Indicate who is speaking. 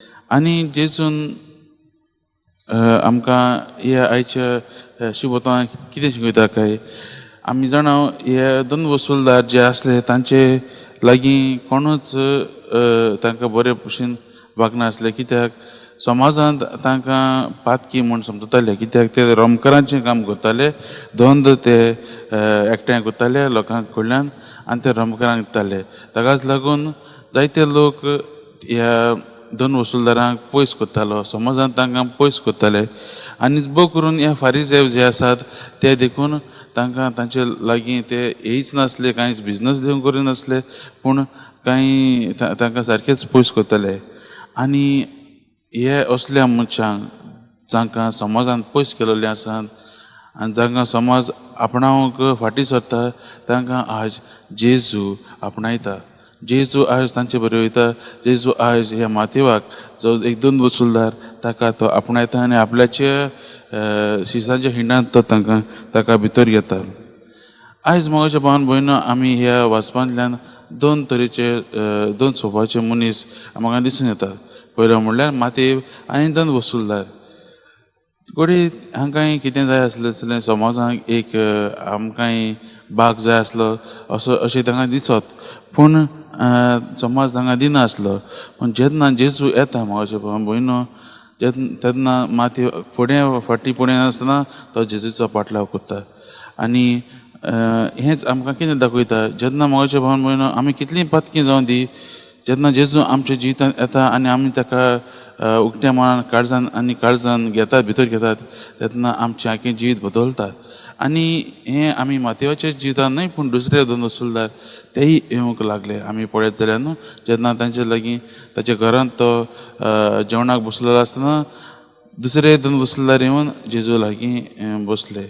Speaker 1: आनी जेजून आमकां ह्या आयच्या शुभोतान कितें शिकयता काय, आमी जाणा हे दोन वसूलदार जे आसले तांचे लागीं कोणूच तांकां बरे भशेन वागनासले, कित्याक समाजांत तांकां पातकी म्हूण समजताले, कित्याक ते रोमकारांचें काम करताले, धंदो ते एकठांय करताले लोकां कडल्यान आनी ते रोमकारांक दिताले. ताकाच लागून जायते लोक ह्या दोन वसूलदारांक पयस करतालो, समाजांत तांकां पयस करताले. आनी भोव करून ह्या फारिझेव जे आसात ते देखून तांकां तांचे लागीं ते येयच नासले, कांयच बिजनस देव करिनासले, पूण कांय तांकां सारकेच पयस करताले. आनी हे असल्या मनशांक जांकां समाजांत पयस केलेले आसात आनी जांकां समाज आपणावंक फाटीं सरता, तांकां आज जेजू आपणायता. जेजू आयज तांचे बरें वयता. जेजू आयज ह्या माथेवाक जो एक दोन वसूलदार ताका तो आपणायता आनी आपल्याच्या शिसाच्या हिंडांत तो ताका भितर घेता. आयज मोगाच्या भावान भयणो, आमी ह्या वाचपांतल्यान दोन तरेचे दोन स्वभावाचे मनीस म्हाका दिसून येतात. पयलो म्हणल्यार माथेव आनी दोन वसूलदार. कोणी हांकांय कितें जाय आसलें समाजांक एक आमकांय भाग जाय आसलो अशें तांकां दिसत, पूण समाज तांकां दिनासलो. पूण जेन्ना जेजू येता मोगाच्या भावान भयणो, तेन्ना माथेव फाटीं फुडें नासतना तो जेजूचो पाटलाव करता. आनी हेंच आमकां कितें दाखयता, जेन्ना मोगाच्या भावान भयणो आमी कितलीं पातकी जावं दी, जेन्ना जेजू आमच्या जिवितांत येता आनी आमी ताका उक्त्या मनान काळजान घेतात, भितर घेतात, तेन्ना आमचें आख्खें जिवीत बदलता. आनी हें आमी माथेवाच्या जिवितान न्हय, पूण दुसरे दोन वसूलदार तेय येवंक लागले. आमी पळयत जाल्यार न्हू, जेन्ना तांचे लागीं ताच्या घरांत तो जेवणाक बसलेलो आसतना दुसरे दोन वसूलदार येवन जेजू लागीं बसले.